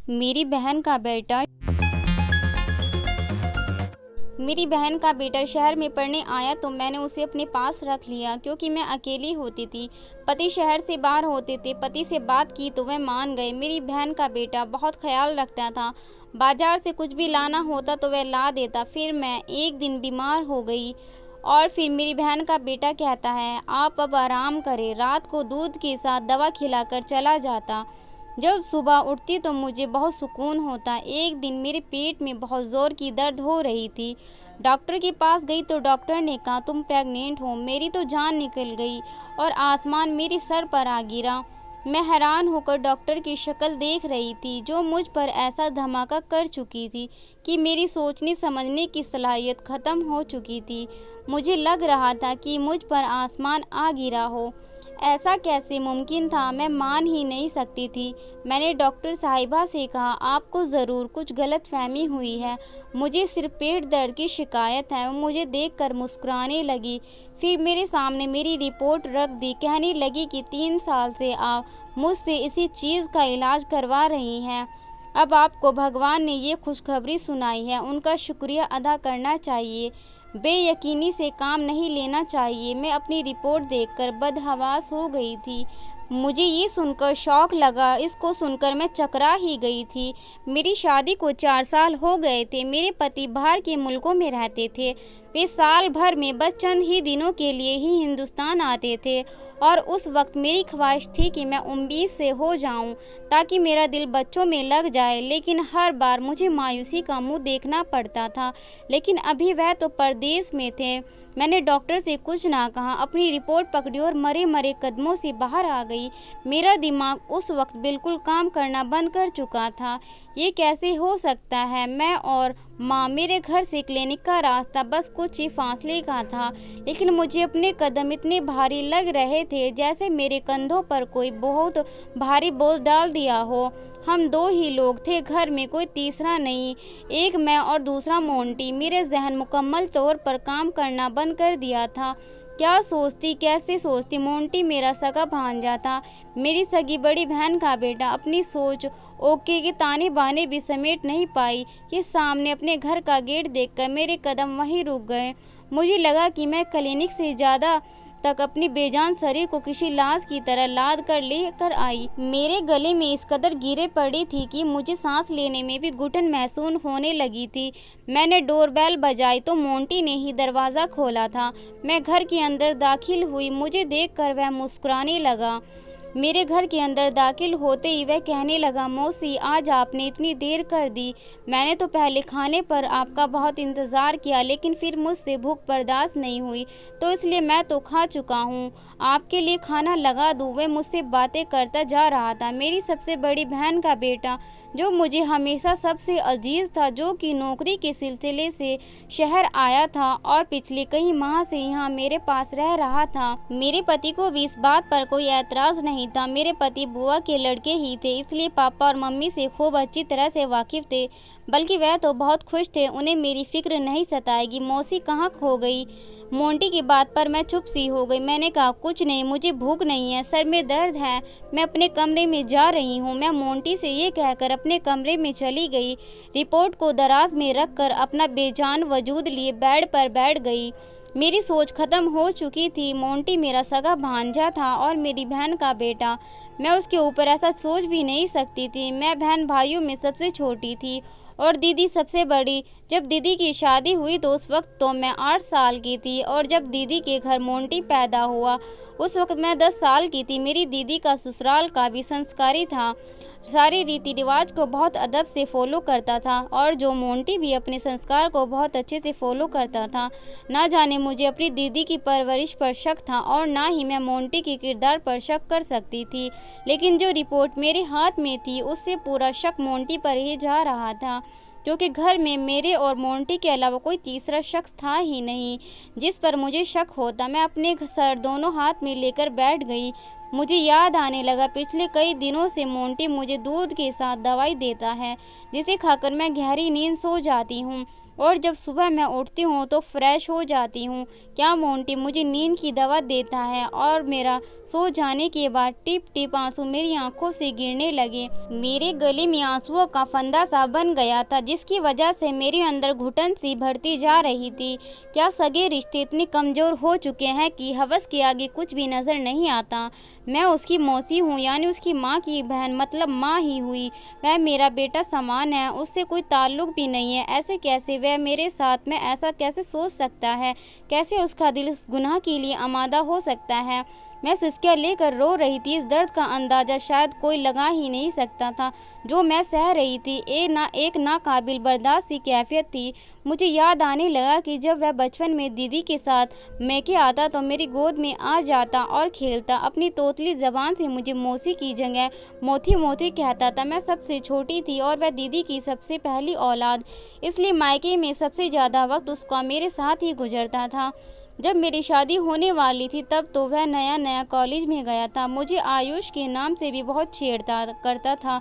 मेरी बहन का बेटा शहर में पढ़ने आया तो मैंने उसे अपने पास रख लिया क्योंकि मैं अकेली होती थी। पति शहर से बाहर होते थे। पति से बात की तो वह मान गए। मेरी बहन का बेटा बहुत ख्याल रखता था। बाजार से कुछ भी लाना होता तो वह ला देता। फिर मैं एक दिन बीमार हो गई और फिर मेरी बहन का बेटा कहता है, आप अब आराम करें। रात को दूध के साथ दवा खिलाकर चला जाता। जब सुबह उठती तो मुझे बहुत सुकून होता। एक दिन मेरे पेट में बहुत ज़ोर की दर्द हो रही थी। डॉक्टर के पास गई तो डॉक्टर ने कहा, तुम प्रेग्नेंट हो। मेरी तो जान निकल गई और आसमान मेरे सर पर आ गिरा। मैं हैरान होकर डॉक्टर की शक्ल देख रही थी, जो मुझ पर ऐसा धमाका कर चुकी थी कि मेरी सोचने समझने की सलाहियत ख़त्म हो चुकी थी। मुझे लग रहा था कि मुझ पर आसमान आ गिरा हो। ऐसा कैसे मुमकिन था, मैं मान ही नहीं सकती थी। मैंने डॉक्टर साहिबा से कहा, आपको ज़रूर कुछ गलतफहमी हुई है, मुझे सिर्फ पेट दर्द की शिकायत है। वो मुझे देखकर मुस्कुराने लगी। फिर मेरे सामने मेरी रिपोर्ट रख दी। कहने लगी कि 3 साल से आप मुझसे इसी चीज़ का इलाज करवा रही हैं। अब आपको भगवान ने ये खुशखबरी सुनाई है, उनका शुक्रिया अदा करना चाहिए। बेयकीनी से काम नहीं लेना चाहिए। मैं अपनी रिपोर्ट देखकर बदहवास हो गई थी। मुझे ये सुनकर शौक लगा। इसको सुनकर मैं चकरा ही गई थी। मेरी शादी को 4 साल हो गए थे। मेरे पति बाहर के मुल्कों में रहते थे। वे साल भर में बस चंद ही दिनों के लिए ही हिंदुस्तान आते थे और उस वक्त मेरी ख्वाहिश थी कि मैं उम्मीद से हो जाऊं ताकि मेरा दिल बच्चों में लग जाए। लेकिन हर बार मुझे मायूसी का मुंह देखना पड़ता था। लेकिन अभी वह तो परदेश में थे। मैंने डॉक्टर से कुछ ना कहा, अपनी रिपोर्ट पकड़ी और मरे मरे कदमों से बाहर आ गई। मेरा दिमाग उस वक्त बिल्कुल काम करना बंद कर चुका था। ये कैसे हो सकता है? मैं और माँ, मेरे घर से क्लिनिक का रास्ता बस कुछ ही फासले का था, लेकिन मुझे अपने कदम इतने भारी लग रहे थे जैसे मेरे कंधों पर कोई बहुत भारी बोझ डाल दिया हो। हम 2 ही लोग थे घर में, कोई तीसरा नहीं। एक मैं और दूसरा मोंटी। मेरे जहन मुकम्मल तौर पर काम करना बंद कर दिया था। क्या सोचती, कैसे सोचती? मोंटी मेरा सगा भांजा था, मेरी सगी बड़ी बहन का बेटा। अपनी सोच ओके के ताने बाने भी समेट नहीं पाई कि सामने अपने घर का गेट देखकर मेरे कदम वहीं रुक गए। मुझे लगा कि मैं क्लिनिक से ज़्यादा तक अपनी बेजान शरीर को किसी लाश की तरह लाद कर लेकर आई। मेरे गले में इस कदर गिरे पड़ी थी कि मुझे सांस लेने में भी घुटन महसूस होने लगी थी। मैंने डोरबेल बजाई तो मोंटी ने ही दरवाज़ा खोला था। मैं घर के अंदर दाखिल हुई। मुझे देखकर वह मुस्कुराने लगा। मेरे घर के अंदर दाखिल होते ही वह कहने लगा, मौसी आज आपने इतनी देर कर दी। मैंने तो पहले खाने पर आपका बहुत इंतज़ार किया, लेकिन फिर मुझसे भूख बर्दाश्त नहीं हुई तो इसलिए मैं तो खा चुका हूँ। आपके लिए खाना लगा दूँ? वह मुझसे बातें करता जा रहा था। मेरी सबसे बड़ी बहन का बेटा, जो मुझे हमेशा सबसे अजीज़ था, जो कि नौकरी के सिलसिले से शहर आया था और पिछले कई माह से यहाँ मेरे पास रह रहा था। मेरे पति को भी इस बात पर कोई ऐतराज़ नहीं था। मेरे पति बुआ के लड़के ही थे, इसलिए पापा और मम्मी से खूब अच्छी तरह से वाकिफ़ थे। बल्कि वह तो बहुत खुश थे, उन्हें मेरी फ़िक्र नहीं सताएगी। मौसी कहाँ खो गई? मोंटी की बात पर मैं चुप सी हो गई। मैंने कहा, कुछ नहीं, मुझे भूख नहीं है, सर में दर्द है, मैं अपने कमरे में जा रही हूँ। मैं मोंटी से ये कहकर अपने कमरे में चली गई। रिपोर्ट को दराज में रखकर अपना बेजान वजूद लिए बेड पर बैठ गई। मेरी सोच ख़त्म हो चुकी थी। मोंटी मेरा सगा भांजा था और मेरी बहन का बेटा। मैं उसके ऊपर ऐसा सोच भी नहीं सकती थी। मैं बहन भाइयों में सबसे छोटी थी और दीदी सबसे बड़ी। जब दीदी की शादी हुई तो उस वक्त तो मैं 8 साल की थी और जब दीदी के घर मोंटी पैदा हुआ उस वक्त मैं 10 साल की थी। मेरी दीदी का ससुराल का भी संस्कारी था, सारे रीति रिवाज को बहुत अदब से फॉलो करता था और जो मोंटी भी अपने संस्कार को बहुत अच्छे से फॉलो करता था। ना जाने मुझे अपनी दीदी की परवरिश पर शक था और ना ही मैं मोंटी के किरदार पर शक कर सकती थी। लेकिन जो रिपोर्ट मेरे हाथ में थी उससे पूरा शक मोंटी पर ही जा रहा था, क्योंकि घर में मेरे और मोंटी के अलावा कोई तीसरा शख्स था ही नहीं जिस पर मुझे शक होता। मैं अपने सर दोनों हाथ में लेकर बैठ गई। मुझे याद आने लगा पिछले कई दिनों से मोंटी मुझे दूध के साथ दवाई देता है, जिसे खाकर मैं गहरी नींद सो जाती हूँ और जब सुबह मैं उठती हूँ तो फ्रेश हो जाती हूँ। क्या मोंटी मुझे नींद की दवा देता है? और मेरा सो जाने के बाद टिप टिप आंसू मेरी आंखों से गिरने लगे। मेरे गले में आंसुओं का फंदा सा बन गया था, जिसकी वजह से मेरे अंदर घुटन सी भरती जा रही थी। क्या सगे रिश्ते इतने कमज़ोर हो चुके हैं कि हवस के आगे कुछ भी नज़र नहीं आता? मैं उसकी मौसी हूँ, यानी उसकी माँ की बहन, मतलब माँ ही हुई। वह मेरा बेटा समान है, उससे कोई ताल्लुक भी नहीं है। ऐसे कैसे वह मेरे साथ में ऐसा कैसे सोच सकता है? कैसे उसका दिल इस गुनाह के लिए आमादा हो सकता है? मैं सिसकियाँ लेकर रो रही थी। इस दर्द का अंदाज़ा शायद कोई लगा ही नहीं सकता था जो मैं सह रही थी। एक नाकाबिल बर्दाश्त सी कैफियत थी। मुझे याद आने लगा कि जब वह बचपन में दीदी के साथ मैके आता तो मेरी गोद में आ जाता और खेलता। अपनी तोतली ज़बान से मुझे मौसी की जगह मोती मोती कहता था। मैं सबसे छोटी थी और वह दीदी की सबसे पहली औलाद, इसलिए मायके में सबसे ज़्यादा वक्त उसका मेरे साथ ही गुजरता था। जब मेरी शादी होने वाली थी तब तो वह नया नया कॉलेज में गया था। मुझे आयुष के नाम से भी बहुत छेड़ता करता था।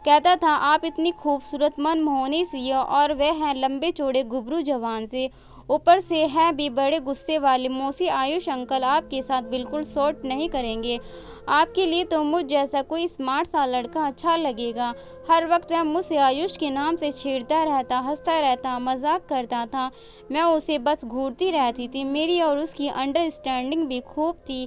कहता था, आप इतनी खूबसूरत मनमोहनी सी हो, और वह है लंबे चौड़े गुबरू जवान से, ऊपर से है भी बड़े गुस्से वाले। मौसी, आयुष अंकल आपके साथ बिल्कुल सूट नहीं करेंगे। आपके लिए तो मुझ जैसा कोई स्मार्ट सा लड़का अच्छा लगेगा। हर वक्त वह मुझसे आयुष के नाम से छेड़ता रहता, हंसता रहता, मजाक करता था। मैं उसे बस घूरती रहती थी। मेरी और उसकी अंडरस्टैंडिंग भी खूब थी।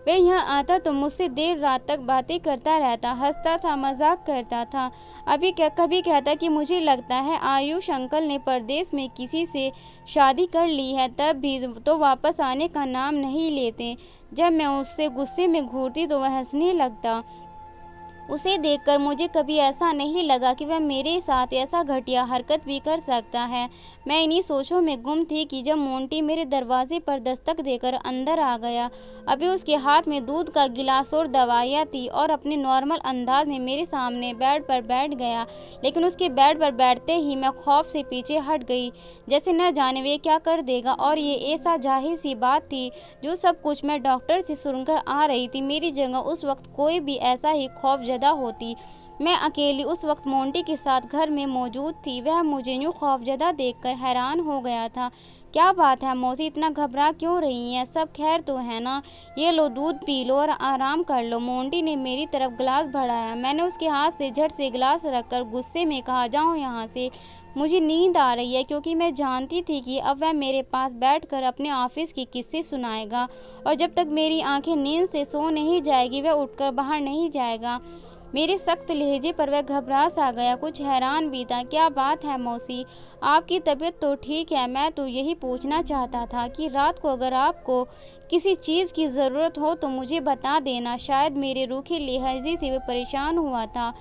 वह यहाँ आता तो मुझसे देर रात तक बातें करता रहता, हंसता था, मजाक करता था। कभी कहता कि मुझे लगता है आयुष अंकल ने परदेश में किसी से शादी कर ली है, तब भी तो वापस आने का नाम नहीं लेते। जब मैं उससे गुस्से में घूरती तो वह हंसने लगता। उसे देखकर मुझे कभी ऐसा नहीं लगा कि वह मेरे साथ ऐसा घटिया हरकत भी कर सकता है। मैं इन्हीं सोचों में गुम थी कि जब मोंटी मेरे दरवाजे पर दस्तक देकर अंदर आ गया। अभी उसके हाथ में दूध का गिलास और दवाइयाँ थी और अपने नॉर्मल अंदाज में मेरे सामने बेड पर बैठ गया। लेकिन उसके बेड पर बैठते ही मैं खौफ से पीछे हट गई, जैसे न जाने वे क्या कर देगा। और ये ऐसा जाहिर सी बात थी, जो सब कुछ मैं डॉक्टर से सुनकर आ रही थी। मेरी जगह उस वक्त कोई भी ऐसा ही खौफजदा होती। मैं अकेली उस वक्त मोंटी के साथ घर में मौजूद थी। वह मुझे यूँ खौफजदा देखकर हैरान हो गया था। क्या बात है मौसी, इतना घबरा क्यों रही हैं? सब खैर तो है ना? ये लो दूध पी लो और आराम कर लो। मोंटी ने मेरी तरफ गिलास बढ़ाया। मैंने उसके हाथ से झट से गिलास रखकर गुस्से में कहा, जाओ यहाँ से, मुझे नींद आ रही है। क्योंकि मैं जानती थी कि अब वह मेरे पास बैठकर अपने ऑफिस के किस्से सुनाएगा और जब तक मेरी आंखें नींद से सो नहीं जाएगी वह उठकर बाहर नहीं जाएगा। मेरे सख्त लहजे पर वह घबरा सा गया, कुछ हैरान भी था। क्या बात है मौसी, आपकी तबीयत तो ठीक है? मैं तो यही पूछना चाहता था कि रात को अगर आपको किसी चीज़ की ज़रूरत हो तो मुझे बता देना। शायद मेरे रूखे लहजे से वह परेशान हुआ था।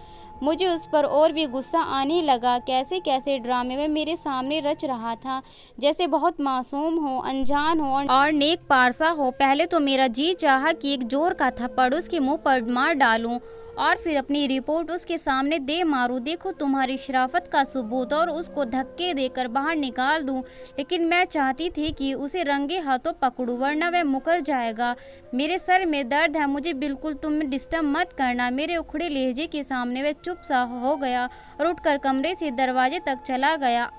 मुझे उस पर और भी गुस्सा आने लगा। कैसे कैसे ड्रामे में मेरे सामने रच रहा था, जैसे बहुत मासूम हो, अनजान हो और नेक पारसा हो। पहले तो मेरा जी चाहा कि एक जोर का थप्पड़ उसके मुंह पर मार डालूं और फिर अपनी रिपोर्ट उसके सामने दे मारूं, देखो तुम्हारी शराफत का सबूत, और उसको धक्के देकर बाहर निकाल दूं। लेकिन मैं चाहती थी कि उसे रंगे हाथों पकड़ूं, वरना वह मुकर जाएगा। मेरे सर में दर्द है, मुझे बिल्कुल तुम डिस्टर्ब मत करना। मेरे उखड़े लहजे के सामने वह चुप सा हो गया और उठकर कमरे से दरवाजे तक चला गया।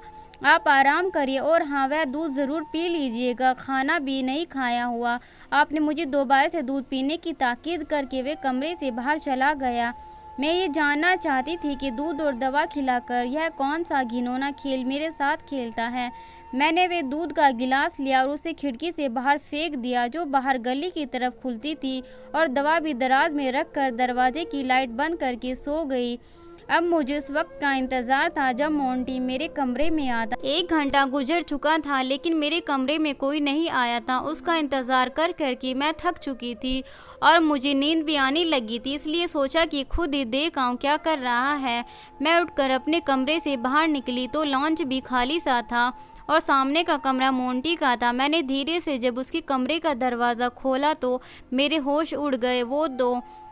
आप आराम करिए, और हाँ, वह दूध ज़रूर पी लीजिएगा, खाना भी नहीं खाया हुआ। आपने मुझे दोबारा से दूध पीने की ताकीद करके वे कमरे से बाहर चला गया। मैं ये जानना चाहती थी कि दूध और दवा खिलाकर यह कौन सा घिनौना खेल मेरे साथ खेलता है। मैंने वे दूध का गिलास लिया और उसे खिड़की से बाहर फेंक दिया, जो बाहर गली की तरफ खुलती थी, और दवा भी दराज में रखकर दरवाजे की लाइट बंद करके सो गई। अब मुझे उस वक्त का इंतज़ार था जब मोंटी मेरे कमरे में आता। 1 घंटा गुजर चुका था लेकिन मेरे कमरे में कोई नहीं आया था। उसका इंतज़ार कर करके मैं थक चुकी थी और मुझे नींद भी आने लगी थी, इसलिए सोचा कि खुद ही देख आऊँ क्या कर रहा है। मैं उठकर अपने कमरे से बाहर निकली तो लॉन्च भी खाली सा था और सामने का कमरा मोंटी का था। मैंने धीरे से जब उसके कमरे का दरवाज़ा खोला तो मेरे होश उड़ गए।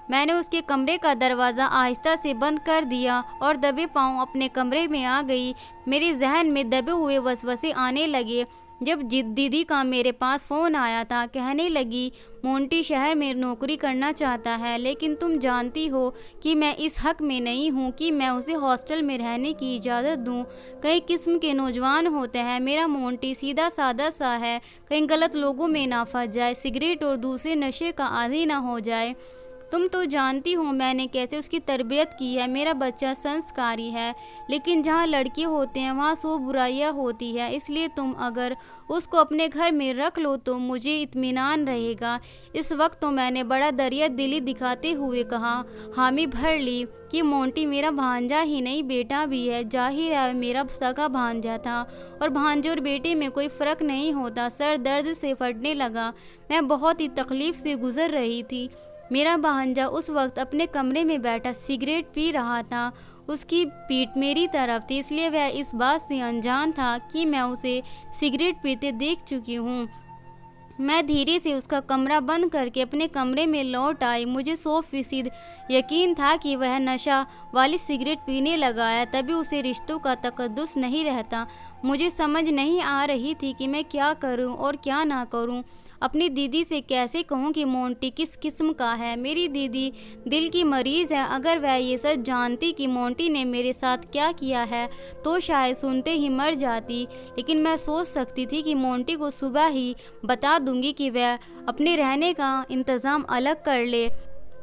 मैंने उसके कमरे का दरवाज़ा आहिस्ता से बंद कर दिया और दबे पाँव अपने कमरे में आ गई। मेरे जहन में दबे हुए वसवसे आने लगे। जब दीदी का मेरे पास फ़ोन आया था, कहने लगी मोंटी शहर में नौकरी करना चाहता है, लेकिन तुम जानती हो कि मैं इस हक में नहीं हूँ कि मैं उसे हॉस्टल में रहने की इजाज़त दूँ। कई किस्म के नौजवान होते हैं, मेरा मोंटी सीधा सादा सा है, कहीं गलत लोगों में ना फंस जाए, सिगरेट और दूसरे नशे का आदी ना हो जाए। तुम तो जानती हो मैंने कैसे उसकी तरबियत की है। मेरा बच्चा संस्कारी है, लेकिन जहाँ लड़के होते हैं वहाँ 100 बुराइयाँ होती है, इसलिए तुम अगर उसको अपने घर में रख लो तो मुझे इत्मीनान रहेगा। इस वक्त तो मैंने बड़ा दरिया दिली दिखाते हुए कहा, हामी भर ली कि मोंटी मेरा भांजा ही नहीं बेटा भी है। जाहिर है मेरा सगा भांजा था, और भांजे और बेटे में कोई फ़र्क नहीं होता। सर दर्द से फटने लगा, मैं बहुत ही तकलीफ़ से गुज़र रही थी। मेरा भांजा उस वक्त अपने कमरे में बैठा सिगरेट पी रहा था। उसकी पीठ मेरी तरफ थी, इसलिए वह इस बात से अनजान था कि मैं उसे सिगरेट पीते देख चुकी हूँ। मैं धीरे से उसका कमरा बंद करके अपने कमरे में लौट आई। मुझे 100% यकीन था कि वह नशा वाली सिगरेट पीने लगा है, तभी उसे रिश्तों का तकद्दुस नहीं रहता। मुझे समझ नहीं आ रही थी कि मैं क्या करूं और क्या ना करूं। अपनी दीदी से कैसे कहूं कि मोंटी किस किस्म का है। मेरी दीदी दिल की मरीज़ है, अगर वह ये सच जानती कि मोंटी ने मेरे साथ क्या किया है तो शायद सुनते ही मर जाती। लेकिन मैं सोच सकती थी कि मोंटी को सुबह ही बता दूंगी कि वह अपने रहने का इंतज़ाम अलग कर ले,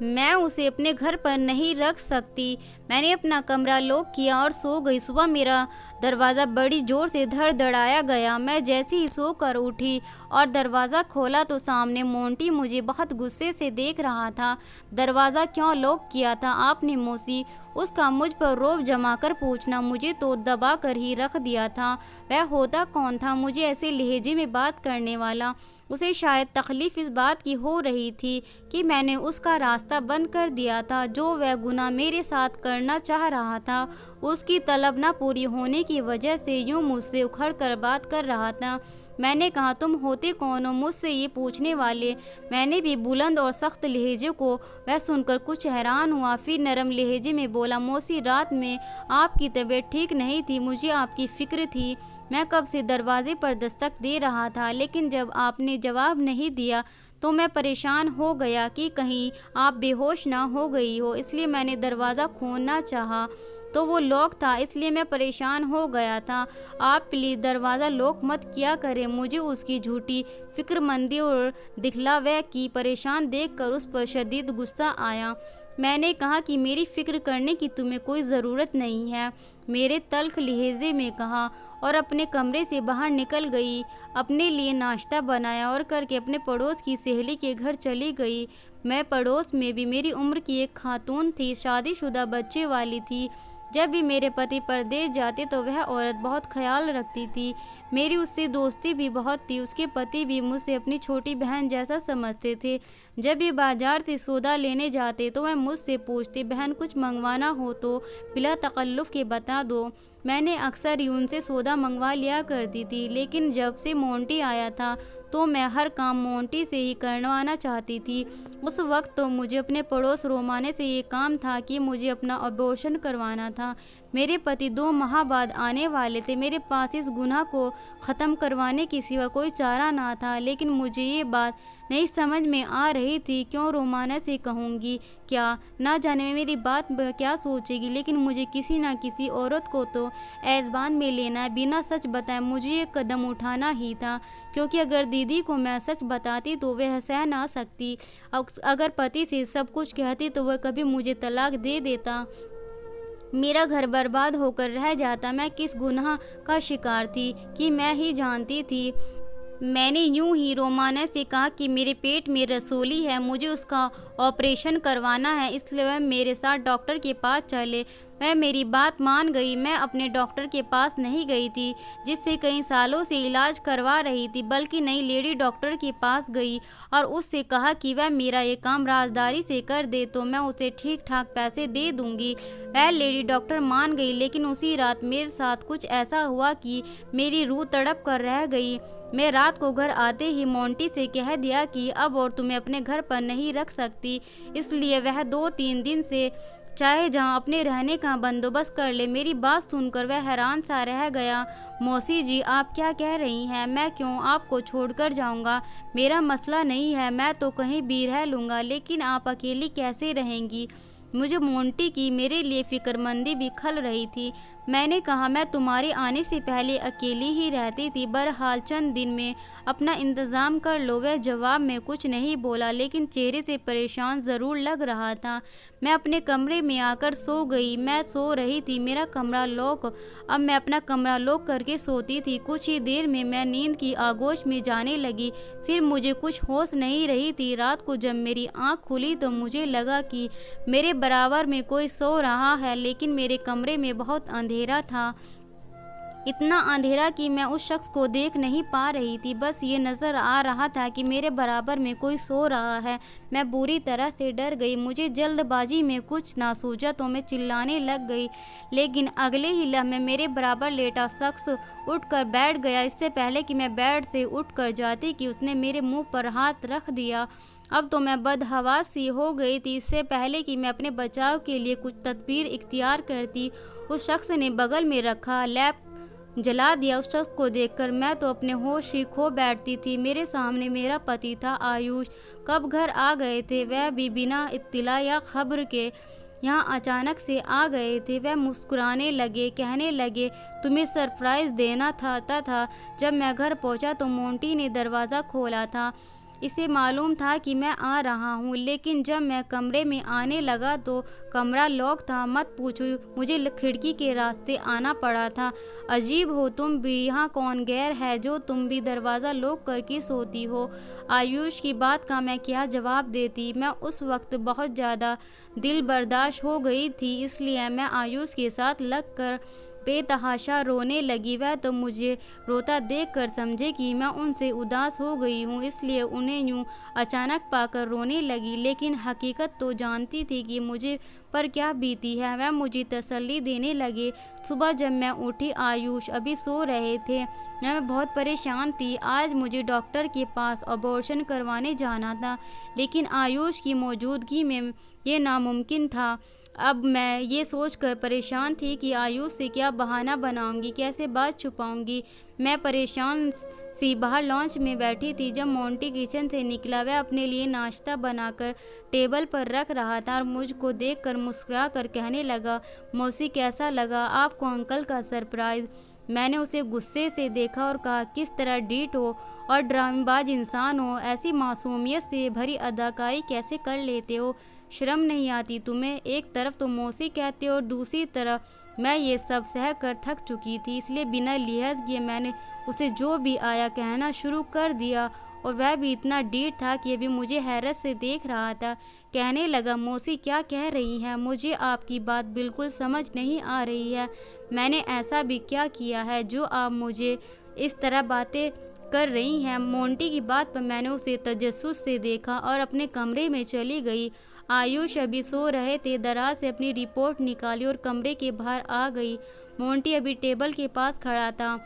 मैं उसे अपने घर पर नहीं रख सकती। मैंने अपना कमरा लॉक किया और सो गई। सुबह मेरा दरवाज़ा बड़ी ज़ोर से धड़धड़ाया गया। मैं जैसे ही सोकर उठी और दरवाज़ा खोला तो सामने मोंटी मुझे बहुत गुस्से से देख रहा था। दरवाज़ा क्यों लॉक किया था आपने मौसी? उसका मुझ पर रौब जमाकर पूछना। मुझे तो दबा कर ही रख दिया था। वह होता कौन था मुझे ऐसे लहजे में बात करने वाला? उसे शायद तकलीफ़ इस बात की हो रही थी कि मैंने उसका रास्ता बंद कर दिया था। जो वह गुनाह मेरे साथ करना चाह रहा था, उसकी तलब न पूरी होने की वजह से यूँ मुझसे उखड़ कर बात कर रहा था। मैंने कहा, तुम होते कौन हो मुझसे ये पूछने वाले? मैंने भी बुलंद और सख्त लहजे को वह सुनकर कुछ हैरान हुआ। फिर नरम लहजे में बोला, मौसी रात में आपकी तबीयत ठीक नहीं थी, मुझे आपकी फ़िक्र थी। मैं कब से दरवाजे पर दस्तक दे रहा था, लेकिन जब आपने जवाब नहीं दिया तो मैं परेशान हो गया कि कहीं आप बेहोश ना हो गई हो, इसलिए मैंने दरवाज़ा खोलना चाहा तो वो लॉक था, इसलिए मैं परेशान हो गया था। आप प्लीज़ दरवाज़ा लॉक मत किया करें। मुझे उसकी झूठी फिक्रमंदी और दिखलावे की परेशान देखकर उस पर शदीद गुस्सा आया। मैंने कहा कि मेरी फ़िक्र करने की तुम्हें कोई ज़रूरत नहीं है, मेरे तल्ख लहजे में कहा, और अपने कमरे से बाहर निकल गई। अपने लिए नाश्ता बनाया और करके अपने पड़ोस की सहेली के घर चली गई। मैं पड़ोस में भी मेरी उम्र की एक खातून थी, शादीशुदा बच्चे वाली थी। जब भी मेरे पति परदेश जाते तो वह औरत बहुत ख्याल रखती थी। मेरी उससे दोस्ती भी बहुत थी। उसके पति भी मुझसे अपनी छोटी बहन जैसा समझते थे। जब भी बाजार से सौदा लेने जाते तो वह मुझसे पूछते, बहन कुछ मंगवाना हो तो बिला तकल्लुफ़ के बता दो। मैंने अक्सर ही उनसे सौदा मंगवा लिया करती थी, लेकिन जब से मोंटी आया था तो मैं हर काम मोंटी से ही करवाना चाहती थी। उस वक्त तो मुझे अपने पड़ोस रोमाने से ये काम था कि मुझे अपना अबॉर्शन करवाना था। मेरे पति 2 माह बाद आने वाले थे। मेरे पास इस गुनाह को ख़त्म करवाने की सिवा कोई चारा ना था, लेकिन मुझे ये बात नहीं समझ में आ रही थी क्यों रोमाना से कहूँगी, क्या ना जाने मेरी बात क्या सोचेगी, लेकिन मुझे किसी न किसी औरत को तो एतबार में लेना है। बिना सच बताए मुझे ये कदम उठाना ही था, क्योंकि अगर दीदी को मैं सच बताती तो वह सह ना सकती। अगर पति से सब कुछ कहती तो वह कभी मुझे तलाक दे देता, मेरा घर बर्बाद होकर रह जाता। मैं किस गुनाह का शिकार थी कि मैं ही जानती थी। मैंने यूं ही रोमाना से कहा कि मेरे पेट में रसोली है, मुझे उसका ऑपरेशन करवाना है, इसलिए वह मेरे साथ डॉक्टर के पास चले। वह मेरी बात मान गई। मैं अपने डॉक्टर के पास नहीं गई थी जिससे कई सालों से इलाज करवा रही थी, बल्कि नई लेडी डॉक्टर के पास गई और उससे कहा कि वह मेरा ये काम राजदारी से कर दे तो मैं उसे ठीक ठाक पैसे दे दूंगी। वह लेडी डॉक्टर मान गई, लेकिन उसी रात मेरे साथ कुछ ऐसा हुआ कि मेरी रूह तड़प कर रह गई। मैं रात को घर आते ही मोंटी से कह दिया कि अब और तुम्हें अपने घर पर नहीं रख सकती, इसलिए वह 2-3 दिन से चाहे जहाँ अपने रहने का बंदोबस्त कर ले। मेरी बात सुनकर वह हैरान सा रह गया। मौसी जी, आप क्या कह रही हैं? मैं क्यों आपको छोड़कर जाऊंगा? मेरा मसला नहीं है, मैं तो कहीं भी रह लूँगा, लेकिन आप अकेली कैसे रहेंगी? मुझे मोंटी की मेरे लिए फिक्रमंदी भी खल रही थी। मैंने कहा, मैं तुम्हारे आने से पहले अकेली ही रहती थी, बहरहाल चंद दिन में अपना इंतज़ाम कर लो। वह जवाब में कुछ नहीं बोला, लेकिन चेहरे से परेशान ज़रूर लग रहा था। मैं अपने कमरे में आकर सो गई। मैं सो रही थी, मेरा कमरा लॉक। अब मैं अपना कमरा लॉक करके सोती थी। कुछ ही देर में मैं नींद की आगोश में जाने लगी। फिर मुझे कुछ होश नहीं रही थी। रात को जब मेरी आँख खुली तो मुझे लगा कि मेरे बराबर में कोई सो रहा है, लेकिन मेरे कमरे में बहुत अंधेरा था। इतना अंधेरा कि मैं उस शख्स को देख नहीं पा रही थी। बस ये नज़र आ रहा था कि मेरे बराबर में कोई सो रहा है। मैं बुरी तरह से डर गई। मुझे जल्दबाजी में कुछ ना सूझा तो मैं चिल्लाने लग गई, लेकिन अगले ही लम्हे मेरे बराबर लेटा शख्स उठकर बैठ गया। इससे पहले कि मैं बेड से उठकर जाती कि उसने मेरे मुंह पर हाथ रख दिया। अब तो मैं बदहवास सी हो गई थी। इससे पहले कि मैं अपने बचाव के लिए कुछ तदबीर इख्तियार करती, उस शख्स ने बगल में रखा लैंप जला दिया। उस शख्स को देखकर मैं तो अपने होश ही खो बैठती थी। मेरे सामने मेरा पति था, आयुष। कब घर आ गए थे, वह भी बिना इत्तिला या खबर के यहाँ अचानक से आ गए थे। वह मुस्कुराने लगे, कहने लगे, तुम्हें सरप्राइज़ देना था। जब मैं घर पहुँचा तो मोंटी ने दरवाज़ा खोला था। इसे मालूम था कि मैं आ रहा हूँ, लेकिन जब मैं कमरे में आने लगा तो कमरा लॉक था। मत पूछो, मुझे खिड़की के रास्ते आना पड़ा था। अजीब हो तुम भी, यहाँ कौन गैर है जो तुम भी दरवाज़ा लॉक करके सोती हो? आयुष की बात का मैं क्या जवाब देती? मैं उस वक्त बहुत ज़्यादा दिल बर्दाश्त हो गई थी, इसलिए मैं आयुष के साथ लग कर बेतहाशा रोने लगी। वह तो मुझे रोता देखकर समझे कि मैं उनसे उदास हो गई हूँ, इसलिए उन्हें यूँ अचानक पाकर रोने लगी, लेकिन हकीकत तो जानती थी कि मुझे पर क्या बीती है। वह मुझे तसल्ली देने लगे। सुबह जब मैं उठी, आयुष अभी सो रहे थे। मैं बहुत परेशान थी। आज मुझे डॉक्टर के पास अबॉर्शन करवाने जाना था, लेकिन आयुष की मौजूदगी में ये नामुमकिन था। अब मैं ये सोचकर परेशान थी कि आयुष से क्या बहाना बनाऊंगी, कैसे बात छुपाऊंगी। मैं परेशान सी बाहर लॉन्च में बैठी थी जब मोंटी किचन से निकला। वह अपने लिए नाश्ता बनाकर टेबल पर रख रहा था और मुझको देखकर मुस्कुरा कर कहने लगा, मौसी कैसा लगा आपको अंकल का सरप्राइज़? मैंने उसे गुस्से से देखा और कहा, किस तरह डीट हो और ड्रामेबाज इंसान हो, ऐसी मासूमियत से भरी अदाकारी कैसे कर लेते हो? शर्म नहीं आती तुम्हें? एक तरफ तो मौसी कहते हो और दूसरी तरफ मैं ये सब सह कर थक चुकी थी, इसलिए बिना लिहाज किए मैंने उसे जो भी आया कहना शुरू कर दिया, और वह भी इतना डीठ था कि अभी मुझे हैरत से देख रहा था। कहने लगा, मौसी क्या कह रही हैं? मुझे आपकी बात बिल्कुल समझ नहीं आ रही है। मैंने ऐसा भी क्या किया है जो आप मुझे इस तरह बातें कर रही हैं? मोंटी की बात पर मैंने उसे तजस्सुस से देखा और अपने कमरे में चली गई। आयुष अभी सो रहे थे। दराज से अपनी रिपोर्ट निकाली और कमरे के बाहर आ गई। मोंटी अभी टेबल के पास खड़ा था।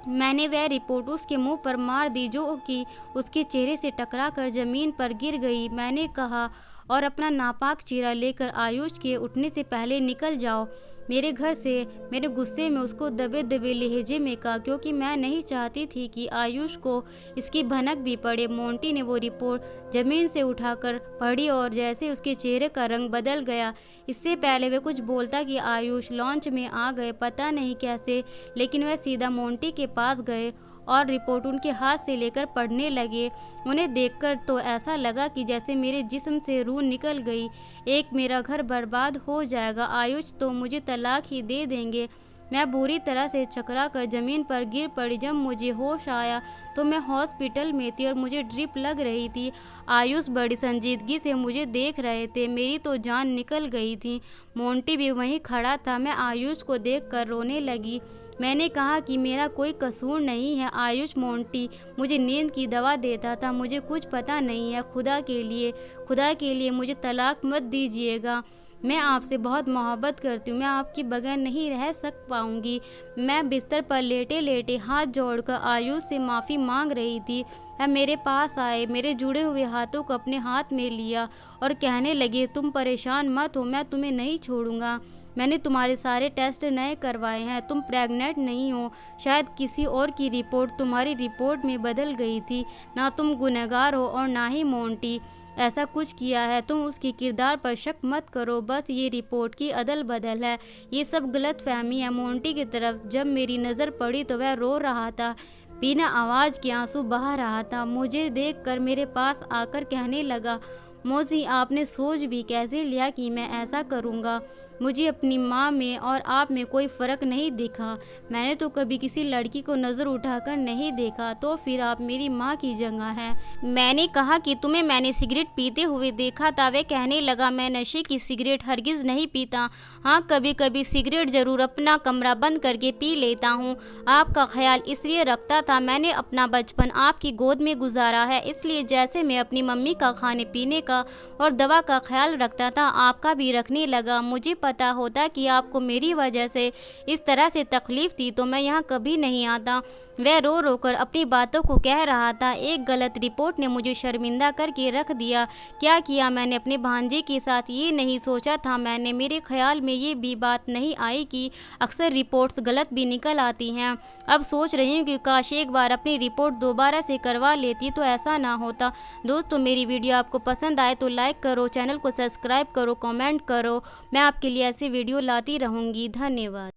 मैंने वह रिपोर्ट उसके मुंह पर मार दी, जो कि उसके चेहरे से टकराकर ज़मीन पर गिर गई। मैंने कहा, और अपना नापाक चेहरा लेकर आयुष के उठने से पहले निकल जाओ मेरे घर से। मेरे गुस्से में उसको दबे दबे लहजे में कहा, क्योंकि मैं नहीं चाहती थी कि आयुष को इसकी भनक भी पड़े। मोंटी ने वो रिपोर्ट ज़मीन से उठाकर पढ़ी और जैसे उसके चेहरे का रंग बदल गया। इससे पहले वे कुछ बोलता कि आयुष लॉन्च में आ गए, पता नहीं कैसे, लेकिन वह सीधा मोंटी के पास गए और रिपोर्ट उनके हाथ से लेकर पढ़ने लगे। उन्हें देखकर तो ऐसा लगा कि जैसे मेरे जिस्म से रूह निकल गई। एक, मेरा घर बर्बाद हो जाएगा, आयुष तो मुझे तलाक ही दे देंगे। मैं बुरी तरह से चकरा कर ज़मीन पर गिर पड़ी। जब मुझे होश आया तो मैं हॉस्पिटल में थी और मुझे ड्रिप लग रही थी। आयुष बड़ी संजीदगी से मुझे देख रहे थे। मेरी तो जान निकल गई थी। मोंटी भी वहीं खड़ा था। मैं आयुष को देखकर रोने लगी। मैंने कहा कि मेरा कोई कसूर नहीं है आयुष। मोंटी मुझे नींद की दवा देता था, मुझे कुछ पता नहीं है। खुदा के लिए मुझे तलाक मत दीजिएगा। मैं आपसे बहुत मोहब्बत करती हूँ, मैं आपके बगैर नहीं रह पाऊँगी। मैं बिस्तर पर लेटे-लेटे हाथ जोड़कर आयुष से माफ़ी माँग रही थी। वह मेरे पास आए, मेरे जुड़े हुए हाथों को अपने हाथ में लिया और कहने लगे, तुम परेशान मत हो, मैं तुम्हें नहीं छोड़ूंगा। मैंने तुम्हारे सारे टेस्ट नए करवाए हैं, तुम प्रेग्नेंट नहीं हो। शायद किसी और की रिपोर्ट तुम्हारी रिपोर्ट में बदल गई थी। ना तुम गुनहगार हो और ना ही मोंटी ऐसा कुछ किया है। तुम उसके किरदार पर शक मत करो, बस ये रिपोर्ट की अदल बदल है। ये सब गलत फहमी है। मोंटी की तरफ जब मेरी नज़र पड़ी तो वह रो रहा था, बिना आवाज़ के आंसू बहा रहा था। मुझे देखकर मेरे पास आकर कहने लगा, मौसी आपने सोच भी कैसे लिया कि मैं ऐसा करूँगा। मुझे अपनी माँ में और आप में कोई फ़र्क नहीं दिखा। मैंने तो कभी किसी लड़की को नज़र उठाकर नहीं देखा, तो फिर आप मेरी माँ की जगह हैं। मैंने कहा कि तुम्हें मैंने सिगरेट पीते हुए देखा था। वह कहने लगा, मैं नशे की सिगरेट हरगिज़ नहीं पीता। हाँ, कभी कभी सिगरेट ज़रूर अपना कमरा बंद करके पी लेता हूँ। आपका ख्याल इसलिए रखता था, मैंने अपना बचपन आपकी गोद में गुजारा है, इसलिए जैसे मैं अपनी मम्मी का खाने पीने का और दवा का ख्याल रखता था, आपका भी रखने लगा। मुझे पता होता कि आपको मेरी वजह से इस तरह से तकलीफ थी तो मैं यहाँ कभी नहीं आता। वह रो रो कर अपनी बातों को कह रहा था। एक गलत रिपोर्ट ने मुझे शर्मिंदा करके रख दिया। क्या किया मैंने अपने भांजे के साथ, ये नहीं सोचा था मैंने। मेरे ख्याल में ये भी बात नहीं आई कि अक्सर रिपोर्ट्स गलत भी निकल आती हैं। अब सोच रही हूँ कि काश एक बार अपनी रिपोर्ट दोबारा से करवा लेती तो ऐसा ना होता। दोस्तों, मेरी वीडियो आपको पसंद आए तो लाइक करो, चैनल को सब्सक्राइब करो, कमेंट करो। मैं आपके लिए ऐसी वीडियो लाती रहूँगी। धन्यवाद।